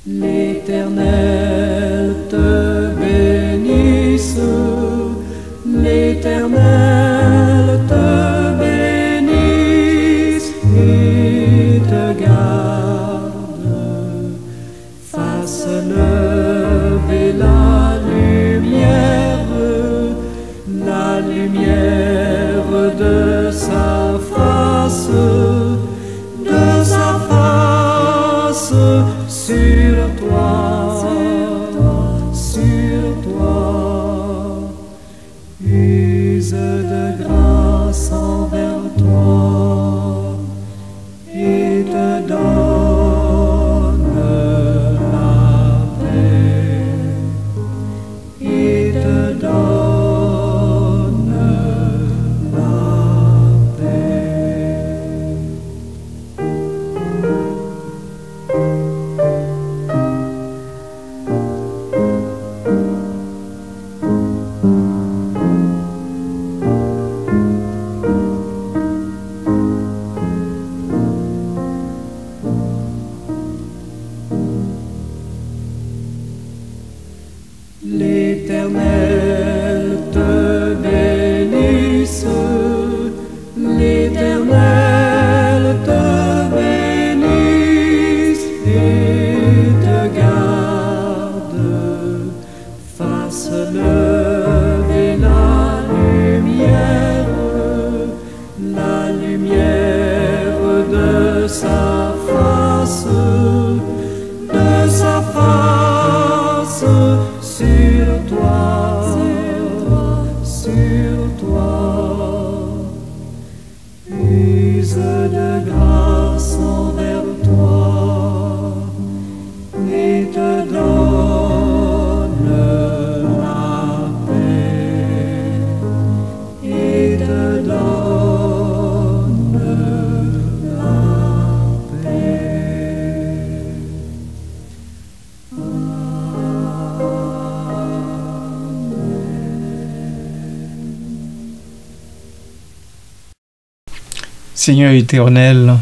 L'Éternel te bénisse, l'Éternel te bénisse et te garde, fasse lever la lumière de sa face sur toi, use de grâce envers toi et te donne la paix, et te donne la paix. L'Éternel te bénisse, l'Éternel te bénisse et te garde, fasse lever la lumière de sa face sur toi, use de grâce envers toi et te donne la paix, et te donne la paix. Seigneur éternel,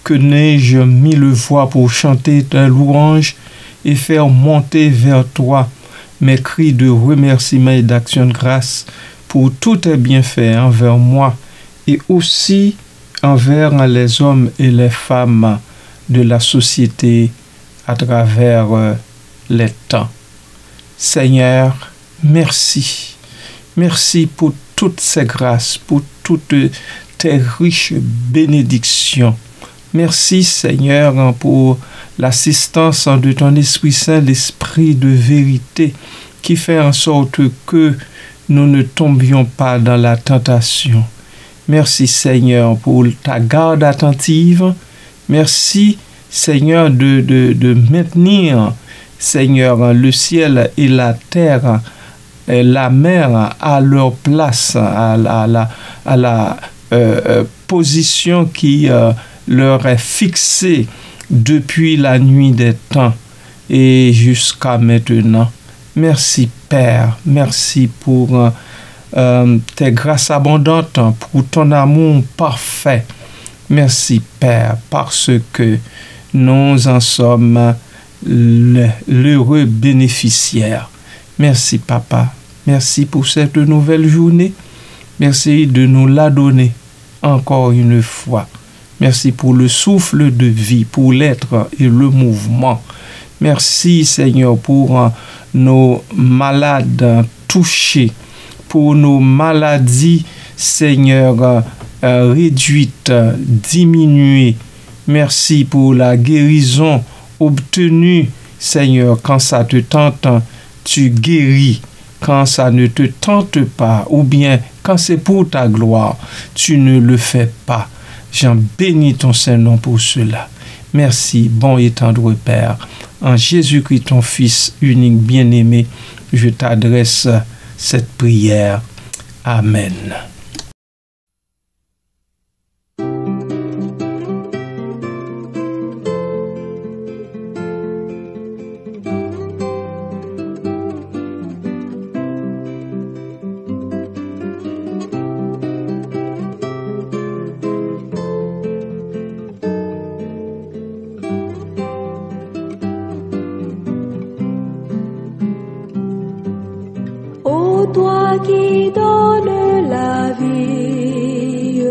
que n'ai-je mille voix pour chanter ta louange et faire monter vers toi mes cris de remerciement et d'action de grâce pour tous tes bienfaits envers moi et aussi envers les hommes et les femmes de la société à travers les temps. Seigneur, merci. Merci pour toutes ces grâces, pour toutes tes riches bénédictions. Merci Seigneur pour l'assistance de ton Esprit Saint, l'Esprit de vérité, qui fait en sorte que nous ne tombions pas dans la tentation. Merci Seigneur pour ta garde attentive. Merci Seigneur de maintenir, Seigneur, le ciel et la terre, et la mer à leur place, à la position qui leur est fixée depuis la nuit des temps et jusqu'à maintenant. Merci Père, merci pour tes grâces abondantes, pour ton amour parfait. Merci Père, parce que nous en sommes l'heureux bénéficiaire. Merci Papa, merci pour cette nouvelle journée. Merci de nous la donner encore une fois. Merci pour le souffle de vie, pour l'être et le mouvement. Merci Seigneur pour nos malades touchés, pour nos maladies, Seigneur, réduites, diminuées. Merci pour la guérison obtenue, Seigneur. Quand ça te tente, tu guéris. Quand ça ne te tente pas, ou bien quand c'est pour ta gloire, tu ne le fais pas. J'en bénis ton Saint-Nom pour cela. Merci, bon et tendre Père. En Jésus-Christ, ton Fils unique bien-aimé, je t'adresse cette prière. Amen. toi qui donnes la vie,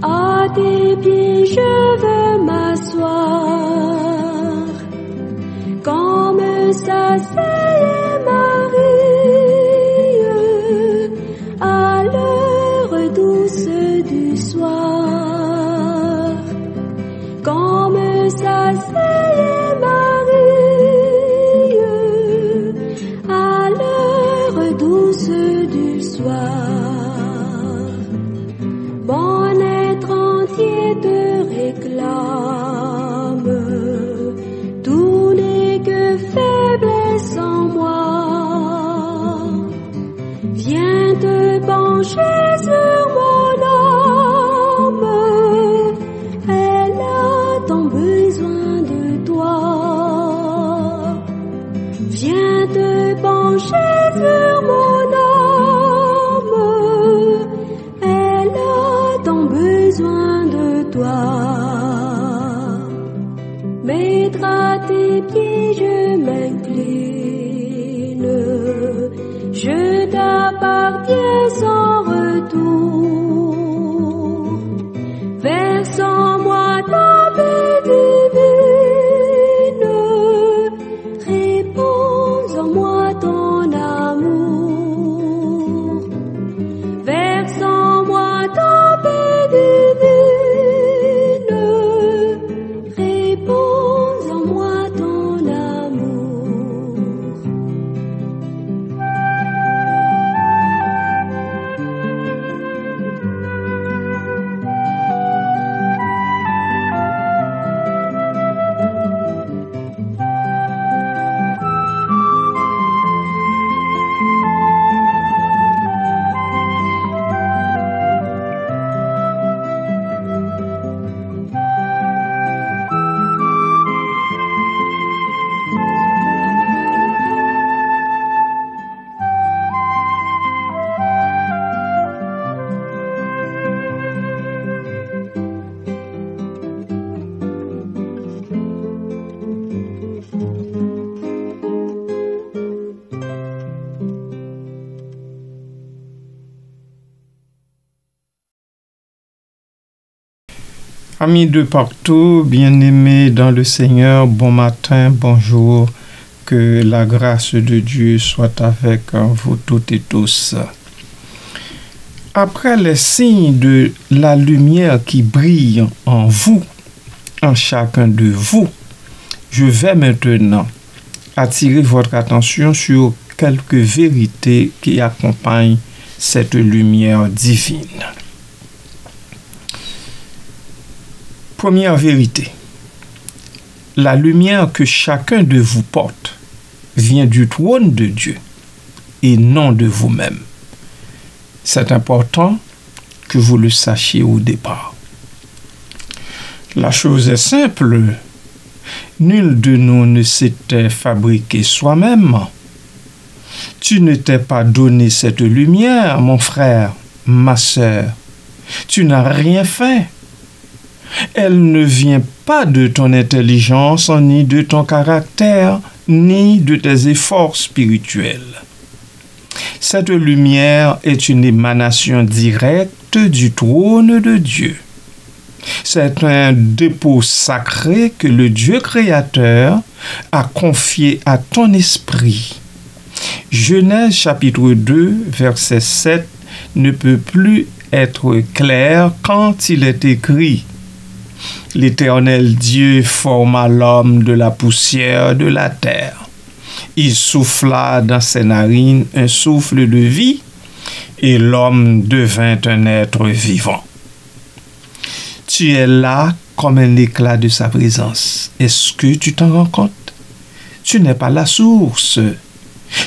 à tes pieds je veux m'asseoir, comme s'asseyait Marie à l'heure douce du soir, comme s'asseyait Marie à l'heure douce du soir. Bon être entier te réclame, tout n'est que faiblesse en moi. Viens te pencher sur mon âme, elle a tant besoin de toi. Viens te pencher sur mon âme, elle a tant besoin de toi. Maître, à tes pieds je m'incline, je t'appartiens sans retour. Verse en moi ta paix divine, réponds en moi ton amour. Verse en moi ta paix divine, réponds en moi ton amour. Amis de partout, bien-aimés dans le Seigneur, bon matin, bonjour, que la grâce de Dieu soit avec vous toutes et tous. Après les signes de la lumière qui brille en vous, en chacun de vous, je vais maintenant attirer votre attention sur quelques vérités qui accompagnent cette lumière divine. Première vérité, la lumière que chacun de vous porte vient du trône de Dieu et non de vous-même. C'est important que vous le sachiez au départ. La chose est simple, nul de nous ne s'était fabriqué soi-même. Tu ne t'es pas donné cette lumière, mon frère, ma sœur. Tu n'as rien fait. Elle ne vient pas de ton intelligence, ni de ton caractère, ni de tes efforts spirituels. Cette lumière est une émanation directe du trône de Dieu. C'est un dépôt sacré que le Dieu créateur a confié à ton esprit. Genèse chapitre 2, verset 7 ne peut plus être clair quand il est écrit: L'Éternel Dieu forma l'homme de la poussière de la terre. Il souffla dans ses narines un souffle de vie, et l'homme devint un être vivant. Tu es là comme un éclat de sa présence. Est-ce que tu t'en rends compte? Tu n'es pas la source.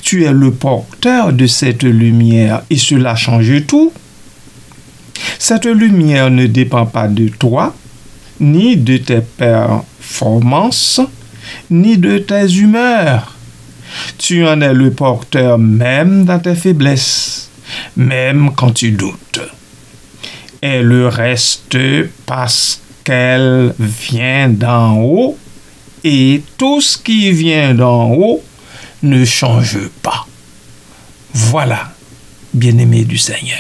Tu es le porteur de cette lumière, et cela change tout. Cette lumière ne dépend pas de toi, ni de tes performances, ni de tes humeurs. Tu en es le porteur même dans tes faiblesses, même quand tu doutes. Et le reste parce qu'elle vient d'en haut, et tout ce qui vient d'en haut ne change pas. Voilà, bien-aimés du Seigneur.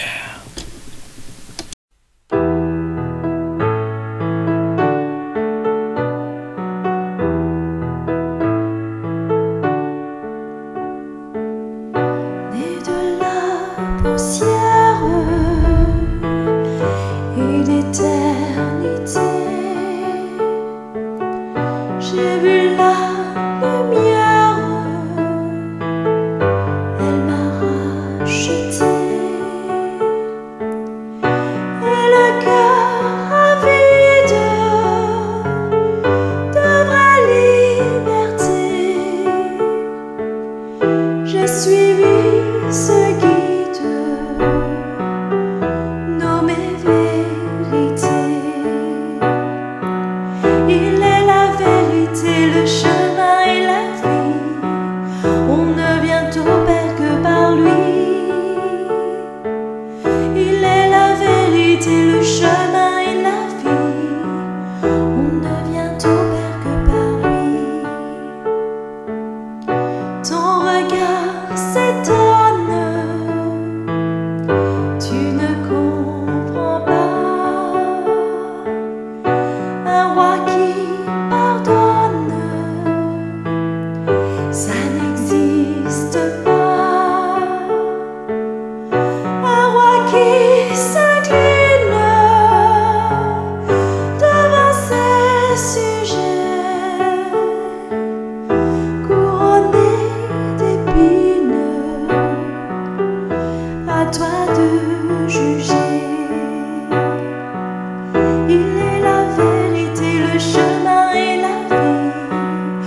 J'ai vu la lumière, elle m'a racheté, et le cœur avide de vraie liberté. J'ai suivi ce guide nommé vérité. Il est la vérité, le chemin et la vie. On ne vient au Père que par lui. Il est la vérité, le chemin et la vie. On ne vient au Père que par lui. Ton regard s'étonne, tu ne comprends pas. Un roi qui pardonne, ça n'existe pas. Un roi qui s'incline devant ses sujets, couronné d'épines, à toi de juger. Il est la vérité, le chemin et la vie.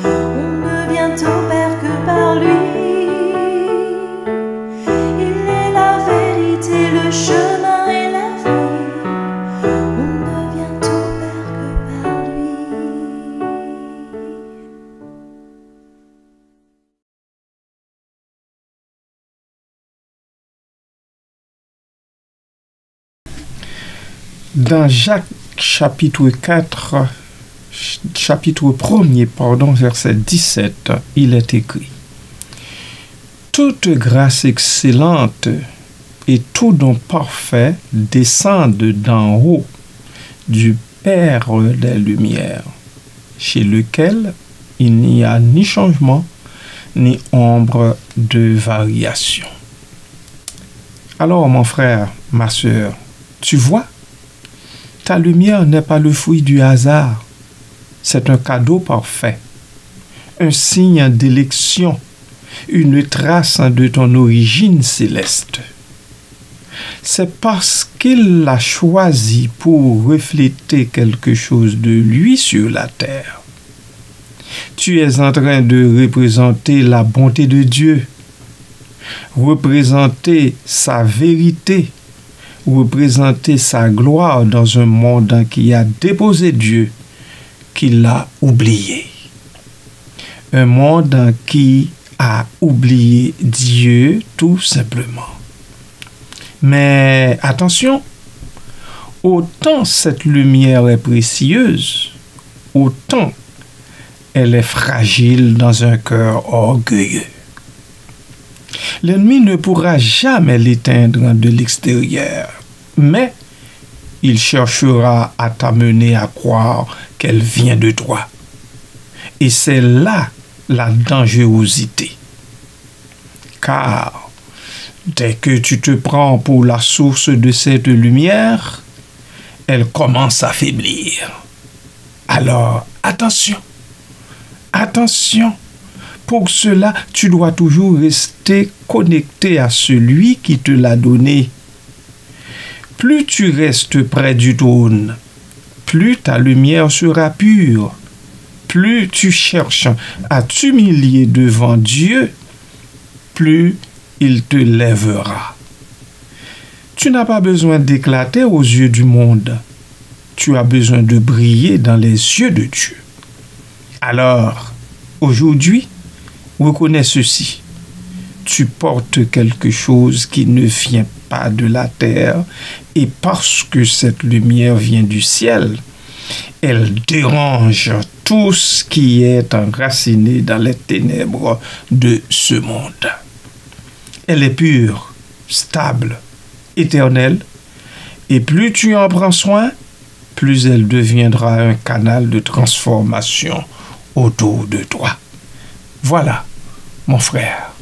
On ne vient au Père que par lui. Il est la vérité, le chemin et la vie. On ne vient au Père que par lui. Dans Jacques chapitre 4, chapitre 1er, verset 17, il est écrit: toute grâce excellente et tout don parfait descendent d'en haut du Père des Lumières, chez lequel il n'y a ni changement ni ombre de variation. Alors, mon frère, ma sœur, tu vois, ta lumière n'est pas le fruit du hasard, c'est un cadeau parfait, un signe d'élection, une trace de ton origine céleste. C'est parce qu'il l'a choisi pour refléter quelque chose de lui sur la terre. Tu es en train de représenter la bonté de Dieu, représenter sa vérité, représenter sa gloire dans un monde qui a déposé Dieu, qui l'a oublié. Un monde qui a oublié Dieu tout simplement. Mais attention, autant cette lumière est précieuse, autant elle est fragile dans un cœur orgueilleux. L'ennemi ne pourra jamais l'éteindre de l'extérieur, mais il cherchera à t'amener à croire qu'elle vient de toi. Et c'est là la dangerosité. Car dès que tu te prends pour la source de cette lumière, elle commence à faiblir. Alors, attention, attention. Pour cela, tu dois toujours rester connecté à celui qui te l'a donné. Plus tu restes près du trône, plus ta lumière sera pure. Plus tu cherches à t'humilier devant Dieu, plus il te lèvera. Tu n'as pas besoin d'éclater aux yeux du monde. Tu as besoin de briller dans les yeux de Dieu. Alors, aujourd'hui, reconnais ceci. Tu portes quelque chose qui ne vient pas de la terre, et parce que cette lumière vient du ciel, elle dérange tout ce qui est enraciné dans les ténèbres de ce monde. elle est pure, stable, éternelle, et plus tu en prends soin, plus elle deviendra un canal de transformation autour de toi. Voilà, mon frère,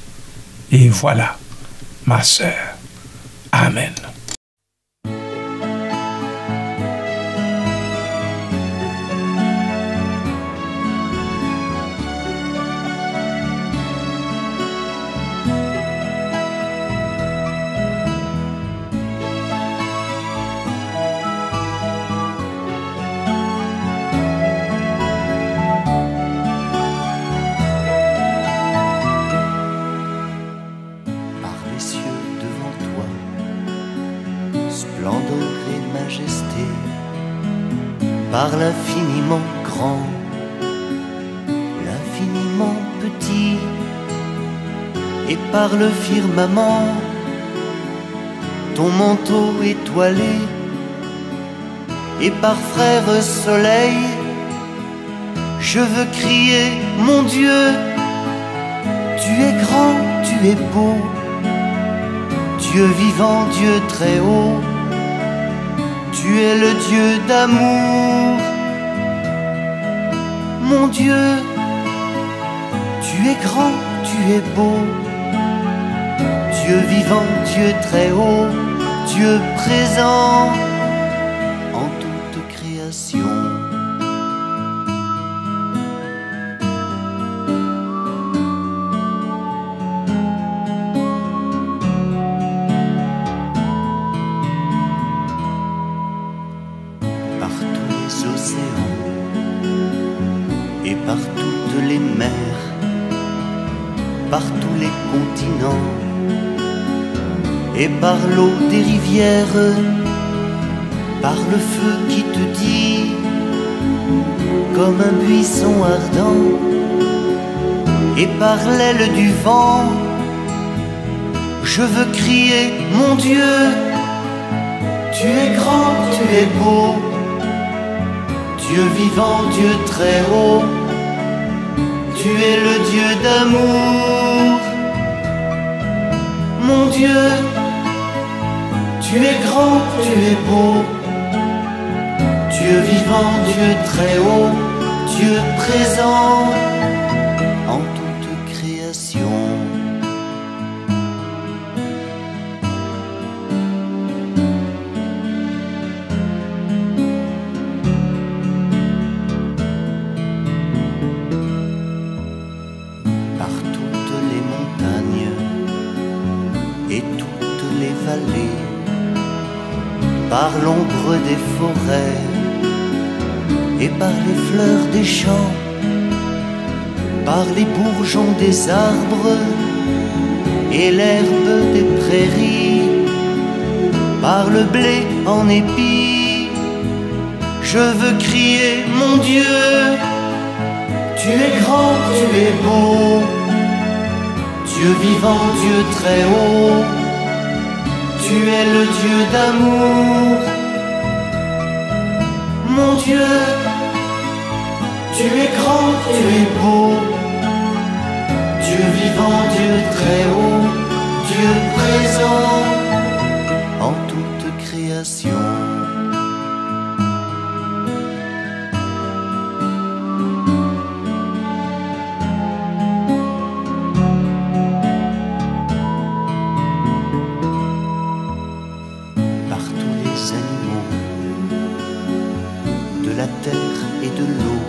et voilà, ma sœur. Amen. Splendeur et majesté, par l'infiniment grand, l'infiniment petit, et par le firmament, ton manteau étoilé, et par frère soleil, je veux crier, mon Dieu, tu es grand, tu es beau, Dieu vivant, Dieu très haut, tu es le Dieu d'amour. Mon Dieu, tu es grand, tu es beau, Dieu vivant, Dieu très haut, Dieu présent en toute création. Et par toutes les mers, par tous les continents, et par l'eau des rivières, par le feu qui te dit, comme un buisson ardent, et par l'aile du vent, je veux crier, mon Dieu, tu es grand, tu es beau, Dieu vivant, Dieu très haut, tu es le Dieu d'amour. Mon Dieu, tu es grand, tu es beau, Dieu vivant, Dieu très haut, Dieu présent en toute création. Et toutes les vallées, par l'ombre des forêts, et par les fleurs des champs, par les bourgeons des arbres, et l'herbe des prairies, par le blé en épi, je veux crier, mon Dieu, tu es grand, tu es beau, Dieu vivant, Dieu très haut, tu es le Dieu d'amour. Mon Dieu, tu es grand, tu es beau, Dieu vivant, Dieu très haut, Dieu présent en toute création. La terre et de l'eau,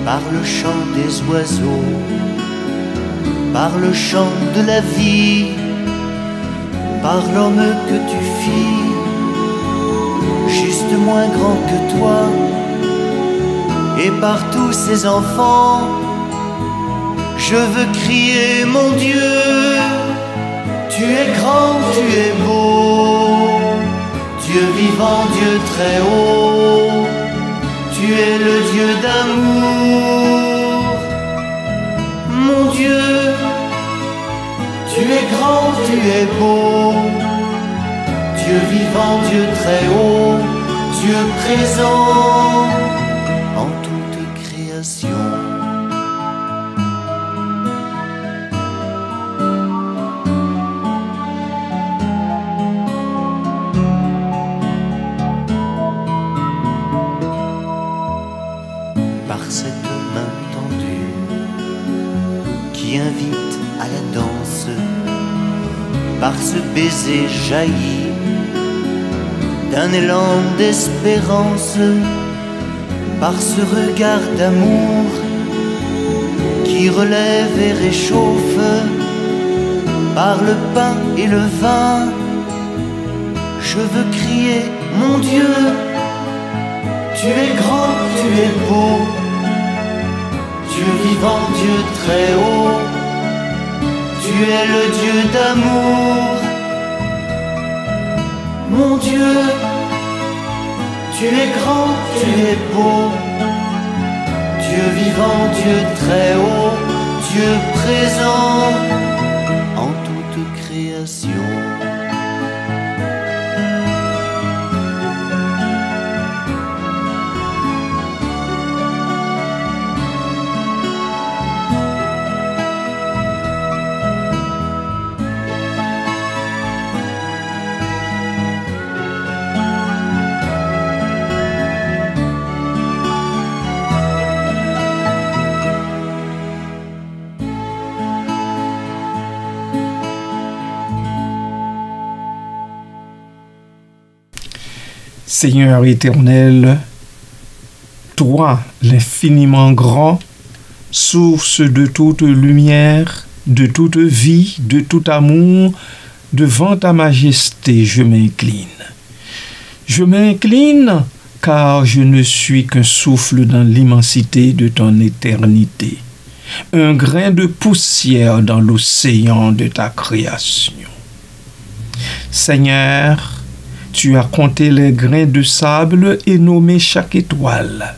par le chant des oiseaux, par le chant de la vie, par l'homme que tu fis, juste moins grand que toi, et par tous ces enfants, je veux crier, mon Dieu, tu es grand, tu es beau, Dieu vivant, Dieu très haut, tu es le Dieu d'amour. Mon Dieu, tu es grand, tu es beau, Dieu vivant, Dieu très haut, Dieu présent en toute création. par ce baiser jailli d'un élan d'espérance, par ce regard d'amour qui relève et réchauffe, par le pain et le vin. Je veux crier, mon Dieu, tu es grand, tu es beau, Dieu vivant, Dieu très haut, tu es le Dieu d'amour. Mon Dieu, tu es grand, tu es beau, Dieu vivant, Dieu très haut, Dieu présent en toute création. Seigneur éternel, toi, l'infiniment grand, source de toute lumière, de toute vie, de tout amour, devant ta majesté, je m'incline. Je m'incline car je ne suis qu'un souffle dans l'immensité de ton éternité, un grain de poussière dans l'océan de ta création. Seigneur, tu as compté les grains de sable et nommé chaque étoile.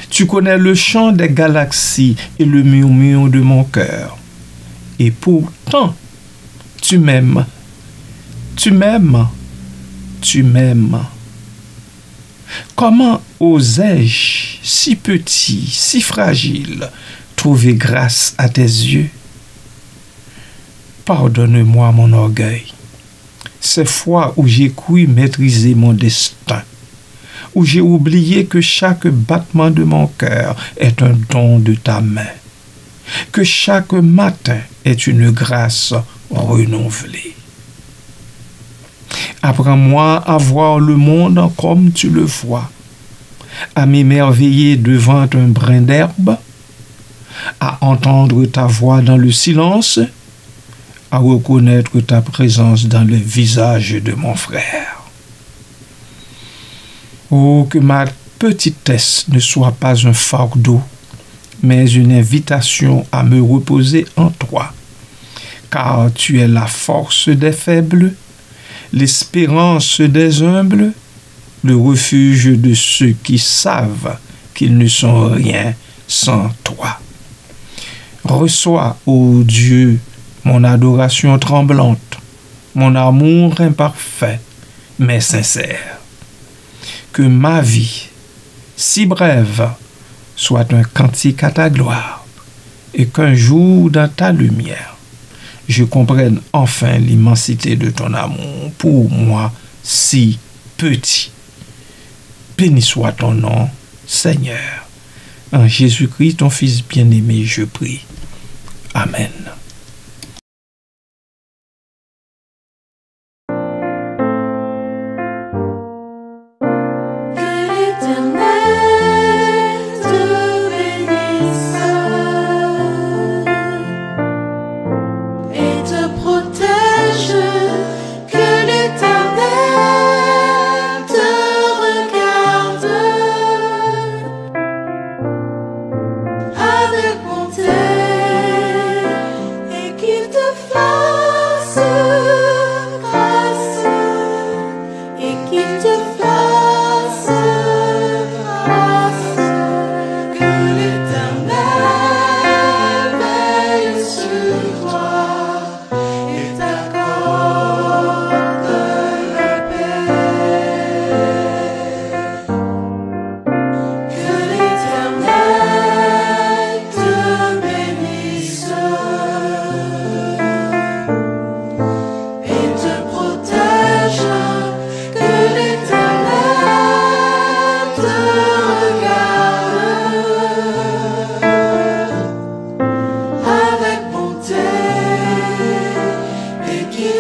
Tu connais le chant des galaxies et le murmure de mon cœur. Et pourtant, tu m'aimes. Tu m'aimes. Tu m'aimes. Comment osais-je, si petit, si fragile, trouver grâce à tes yeux? Pardonne-moi mon orgueil. Ces fois où j'ai cru maîtriser mon destin, où j'ai oublié que chaque battement de mon cœur est un don de ta main, que chaque matin est une grâce renouvelée. Apprends-moi à voir le monde comme tu le vois, à m'émerveiller devant un brin d'herbe, à entendre ta voix dans le silence, à reconnaître ta présence dans le visage de mon frère. Oh, que ma petitesse ne soit pas un fardeau, mais une invitation à me reposer en toi, car tu es la force des faibles, l'espérance des humbles, le refuge de ceux qui savent qu'ils ne sont rien sans toi. Reçois, ô Dieu, mon adoration tremblante, mon amour imparfait, mais sincère. Que ma vie, si brève, soit un cantique à ta gloire, et qu'un jour dans ta lumière, je comprenne enfin l'immensité de ton amour pour moi si petit. Béni soit ton nom, Seigneur. En Jésus-Christ, ton Fils bien-aimé, je prie. Amen.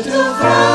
t'offre